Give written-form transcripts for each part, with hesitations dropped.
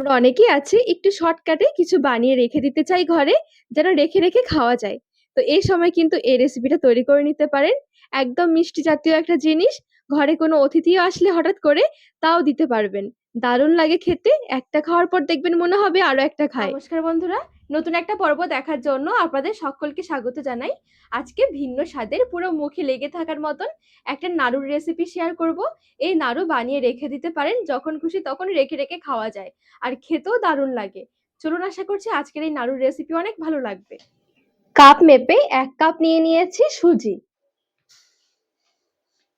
আমরা অনেকেই আছি একটু শর্টকাটে কিছু বানিয়ে রেখে দিতে চাই ঘরে, যেন রেখে রেখে খাওয়া যায়। তো এই সময় কিন্তু এই রেসিপিটা তৈরি করে নিতে পারেন। একদম মিষ্টি জাতীয় একটা জিনিস, ঘরে কোনো অতিথিও আসলে হঠাৎ করে তাও দিতে পারবেন। দারুণ লাগে খেতে, একটা খাওয়ার পর দেখবেন মনে হবে আরো একটা খায়। নমস্কার বন্ধুরা, নতুন একটা পর্ব দেখার জন্য আপনাদের সকলকে স্বাগত জানাই। আজকে ভিন্ন স্বাদের পুরো মুখে লেগে থাকার মতন একটা নাড়ুর রেসিপি শেয়ার করব। এই নাড়ু বানিয়ে রেখে দিতে পারেন, যখন খুশি তখন রেখে রেখে খাওয়া যায়, আর খেতেও দারুণ লাগে। চলুন, আশা করছি আজকের এই নাড়ুর রেসিপি অনেক ভালো লাগবে। কাপ মেপে 1 কাপ নিয়ে নিয়েছি সুজি।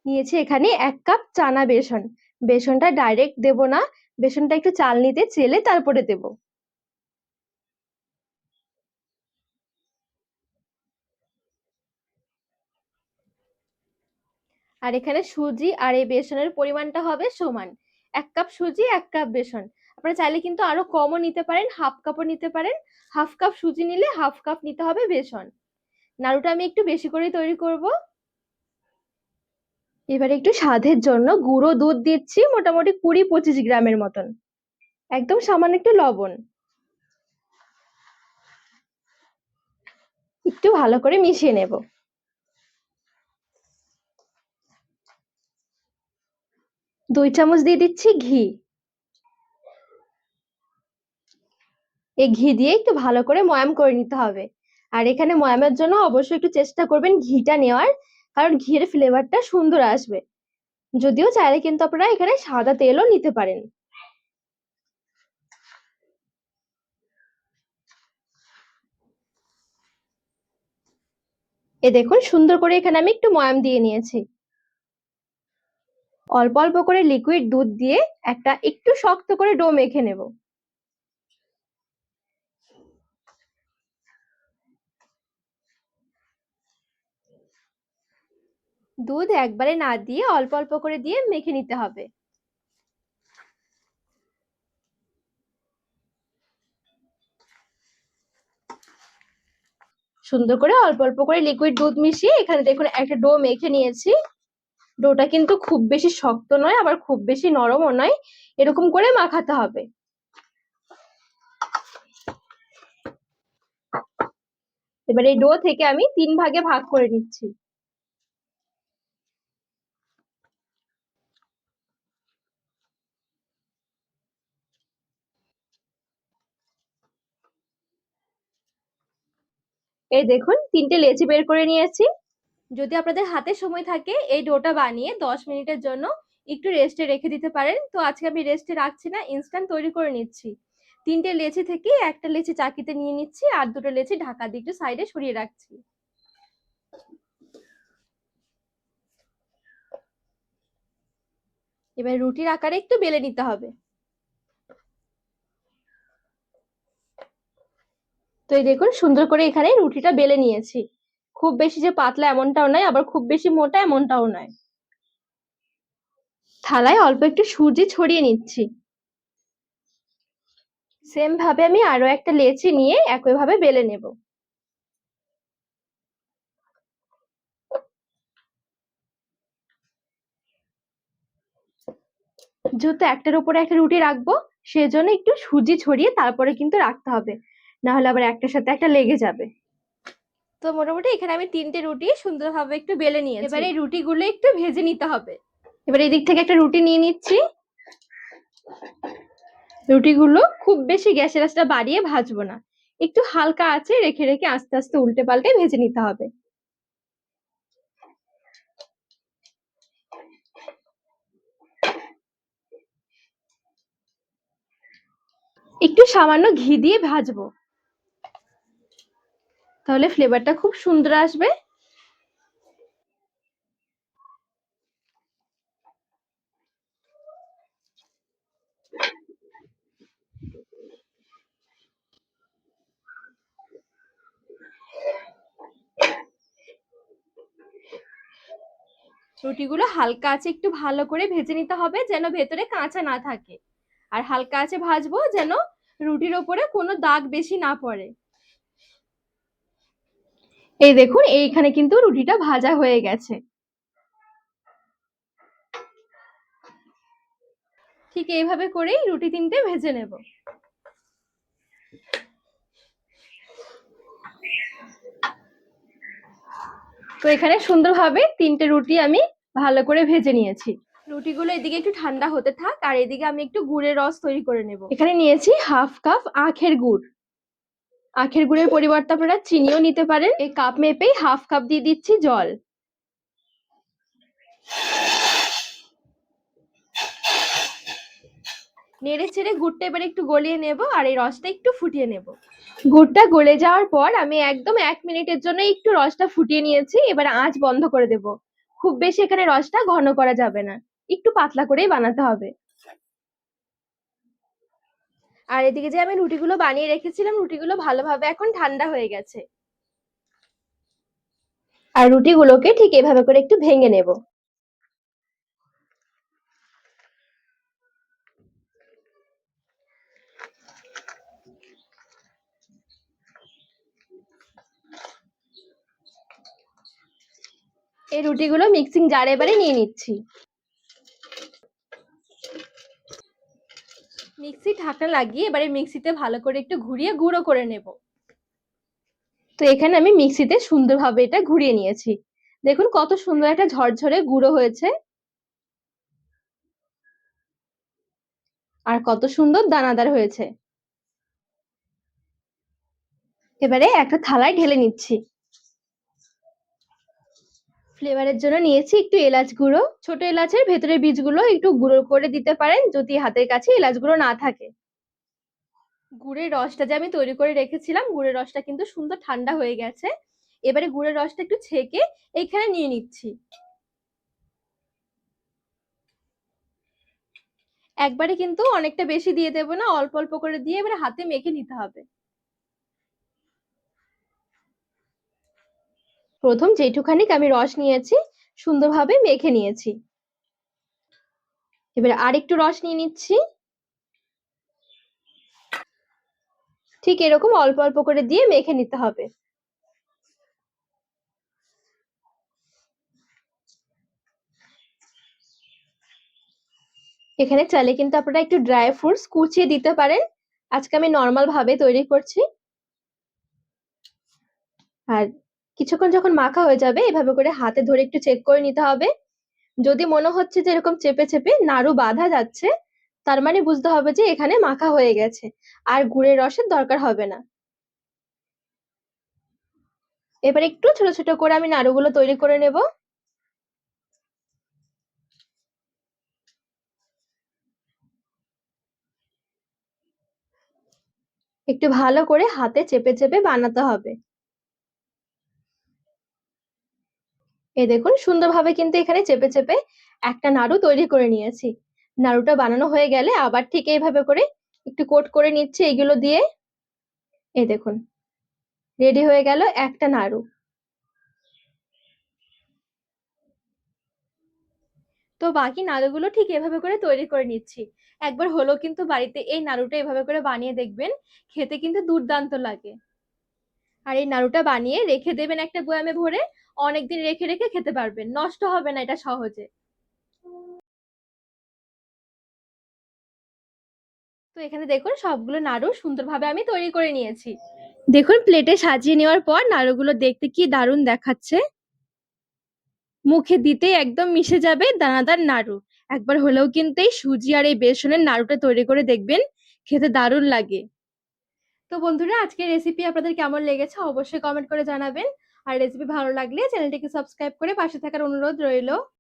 নিয়েছি এখানে 1 কাপ চানা বেসন। বেসনটা ডাইরেক্ট দেব না, বেসনটা একটু চালনিতে চেলে তারপরে দেব। আর এখানে সুজি আর এই বেসনের পরিমাণটা হবে সমান। 1 কাপ সুজি 1 কাপ বেসন। আপনারা চাইলে কিন্তু আরো কমও নিতে পারেন, হাফ কাপও নিতে পারেন। হাফ কাপ সুজি নিলে হাফ কাপ নিতে হবে বেসন। নাড়ুটা আমি একটু বেশি করেই তৈরি করব। এবারে একটু স্বাদের জন্য গুঁড়ো দুধ দিচ্ছি, মোটামুটি 20-25 গ্রামের মতন। একদম সামান্য একটু লবণ। একটু ভালো করে মিশিয়ে নেব। 2 চামচ দিয়ে দিচ্ছি ঘি। এই ঘি দিয়ে একটু ভালো করে ময়াম করে নিতে হবে। আর এখানে ময়ামের জন্য অবশ্যই একটু চেষ্টা করবেন ঘিটা নেওয়ার, কারণ ঘিয়ের ফ্লেভারটা সুন্দর আসবে। যদিও চাইলে কিন্তু আপনারা এখানে সাদা তেলও নিতে পারেন। এ দেখুন, সুন্দর করে এখানে আমি একটু ময়াম দিয়ে নিয়েছি। অল্প অল্প করে লিকুইড দুধ দিয়ে একটা একটু শক্ত করে ডো মেখে নেব। দুধ একবারে না দিয়ে অল্প অল্প করে দিয়ে মেখে নিতে হবে। সুন্দর করে অল্প অল্প করে লিকুইড দুধ মিশিয়ে এখানে দেখুন একটা ডো মেখে নিয়েছি। ডোটা কিন্তু খুব বেশি শক্ত নয়, আবার খুব বেশি নরমও নয়, এরকম করে মাখাতে হবে। এবার এই ডো থেকে আমি 3 ভাগে ভাগ করে নিচ্ছি। এই দেখুন 3টে লেচি বের করে নিয়েছি। যদি আপনাদের হাতে সময় থাকে এই ডোটা বানিয়ে 10 মিনিটের জন্য একটু রেস্টে রেখে দিতে পারেন। তো আজকে আমি রেস্টে রাখছি না, ইনস্ট্যান্ট তৈরি করে নিচ্ছি। 3টে লেচি থেকে একটা লেচি চাকিতে নিয়ে নিচ্ছি, আর 2টো লেচি ঢাকা দিয়ে একটু সাইডে সরিয়ে রাখছি। এবার রুটির আকারে একটু বেলে নিতে হবে। তো এই দেখুন সুন্দর করে এখানে রুটিটা বেলে নিয়েছি। খুব বেশি যে পাতলা এমনটাও নয়, আবার খুব বেশি মোটা এমনটাও নয়। থালায় অল্প একটু সুজি ছড়িয়ে নিচ্ছি। সেম ভাবে আমি আরো একটা লেচি নিয়ে একই ভাবে বেলে নেব। যেহেতু একটার উপরে একটা রুটি রাখবো, সেজন্য একটু সুজি ছড়িয়ে তারপরে কিন্তু রাখতে হবে, না হলে আবার একটার সাথে একটা লেগে যাবে। তো মোটামুটি এখানে আমি 3টে রুটি সুন্দরভাবে একটু বেলে নিয়েছি। এবারে এই রুটিগুলো একটু ভেজে নিতে হবে। এবার এই দিক থেকে একটা রুটি নিয়ে নিচ্ছি। রুটিগুলো খুব বেশি গ্যাসের আঁচটা বাড়িয়ে ভাজবো না, একটু হালকা আঁচে রেখে রেখে আস্তে আস্তে উল্টে পাল্টে ভেজে নিতে হবে। একটু সামান্য ঘি দিয়ে ভাজবো, তাহলে ফ্লেভারটা খুব সুন্দর আসবে। রুটিগুলো হালকা আছে একটু ভালো করে ভেজে নিতে হবে, যেন ভেতরে কাঁচা না থাকে। আর হালকা আছে ভাজবো, যেন রুটির ওপরে কোনো দাগ বেশি না পড়ে। এই দেখুন এইখানে কিন্তু রুটিটা ভাজা হয়ে গেছে। ঠিক এইভাবে করেই রুটি 3টে ভেজে নেব। তো এখানে সুন্দরভাবে 3টে রুটি আমি ভালো করে ভেজে নিয়েছি। রুটিগুলো এদিকে একটু ঠান্ডা হতে থাক, আর এদিকে আমি একটু গুড়ের রস তৈরি করে নেব। এখানে নিয়েছি হাফ কাপ আখের গুড়। আখের গুড়ের পরিবর্তে আপনারা চিনিও নিতে পারেন। এই কাপ মেপেই হাফ কাপ দিয়ে দিচ্ছি জল। নেড়ে ছেড়ে গুড়টা এবার একটু গলিয়ে নেব, আর এই রসটা একটু ফুটিয়ে নেব। গুড়টা গলে যাওয়ার পর আমি একদম 1 মিনিটের জন্য একটু রসটা ফুটিয়ে নিয়েছি। এবার আঁচ বন্ধ করে দেব। খুব বেশি এখানে রসটা ঘন করা যাবে না, একটু পাতলা করেই বানাতে হবে। আর এদিকে যে আমি রুটিগুলো বানিয়ে রেখেছিলাম, রুটিগুলো ভালোভাবে এখন ঠান্ডা হয়ে গেছে। আর রুটিগুলোকে ঠিক এভাবে করে একটু ভেঙে নেব। এই রুটিগুলো মিক্সিং জারে এবারে নিয়ে নিচ্ছি। মিক্সি ঢাকনা লাগিয়ে এবারে মিক্সিতে ভালো করে একটু ঘুরিয়ে গুঁড়ো করে নেব। তো এখানে আমি মিক্সিতে সুন্দরভাবে এটা ঘুরিয়ে নিয়েছি। দেখুন কত সুন্দর একটা ঝরঝরে গুঁড়ো হয়েছে, আর কত সুন্দর দানাদার হয়েছে। এবারে একটা থালায় ঢেলে নিচ্ছি। ফ্লেভারের জন্য নিয়েছি একটু এলাচ গুঁড়ো। ছোট এলাচের ভেতরের বীজগুলো একটু গুঁড়ো করে দিতে পারেন যদি হাতের কাছে এলাচ গুঁড়ো না থাকে। গুড়ের রসটা যে আমি তৈরি করে রেখেছিলাম, গুড়ের রসটা কিন্তু সুন্দর ঠান্ডা হয়ে গেছে। এবারে গুড়ের রসটা একটু ছেঁকে এইখানে নিয়ে নিচ্ছি। একবারে কিন্তু অনেকটা বেশি দিয়ে দেব না, অল্প অল্প করে দিয়ে এবারে হাতে মেখে নিতে হবে। প্রথম যেটুখানি আমি রস নিয়েছি সুন্দরভাবে মেখে নিয়েছি। এবারে আরেকটু রস নিয়ে নিচ্ছি। ঠিক এরকম অল্প অল্প করে দিয়ে মেখে নিতে হবে। এখানে চাইলে কিন্তু আপনারা একটু ড্রাই ফ্রুটস কুচিয়ে দিতে পারেন। আজকে আমি নর্মাল ভাবে তৈরি করছি। আর কিছুক্ষণ যখন মাখা হয়ে যাবে এভাবে করে হাতে ধরে একটু চেক করে নিতে হবে। যদি মনে হচ্ছে যে এরকম চেপে চেপে নাড়ু বাঁধা যাচ্ছে, তার মানে বুঝতে হবে যে এখানে মাখা হয়ে গেছে, আর গুড়ের রসের দরকার হবে না। এবার একটু ছোট ছোট করে আমি নাড়ুগুলো তৈরি করে নেব। একটু ভালো করে হাতে চেপে চেপে বানাতে হবে। এই দেখুন সুন্দরভাবে কিন্তু এখানে চেপে চেপে একটা নাড়ু তৈরি করে নিয়েছি। নাড়ুটা বানানো হয়ে গেলে আবার ঠিক এইভাবে করে একটু কোট করে নিচ্ছি এগুলো দিয়ে। এই দেখুন রেডি হয়ে গেল একটা নাড়ু। তো বাকি নাড়ুগুলো ঠিক এভাবে করে তৈরি করে নিচ্ছি। একবার হলো কিন্তু বাড়িতে এই নাড়ুটা এভাবে করে বানিয়ে দেখবেন, খেতে কিন্তু দুর্দান্ত লাগে। আর এই নাড়ুটা বানিয়ে রেখে দেবেন একটা বয়ামে ভরে, অনেকদিন রেখে রেখে খেতে পারবেন, নষ্ট হবে না এটা সহজে। তো এখানে দেখুন সবগুলো নাড়ু সুন্দরভাবে আমি তৈরি করে নিয়েছি। দেখুন প্লেটে সাজিয়ে নেওয়ার পর নাড়ুগুলো দেখতে কি দারুণ দেখাচ্ছে। মুখে দিতে একদম মিশে যাবে দানাদার নাড়ু। একবার হলেও কিন্তু এই সুজি আর এই বেসনের নাড়ুটা তৈরি করে দেখবেন, খেতে দারুণ লাগে। তো বন্ধুরা আজকের রেসিপি আপনাদের কেমন লেগেছে অবশ্যই কমেন্ট করে জানাবেন। আর রেসিপি ভালো লাগলে চ্যানেলটিকে সাবস্ক্রাইব করে পাশে থাকার অনুরোধ রইল।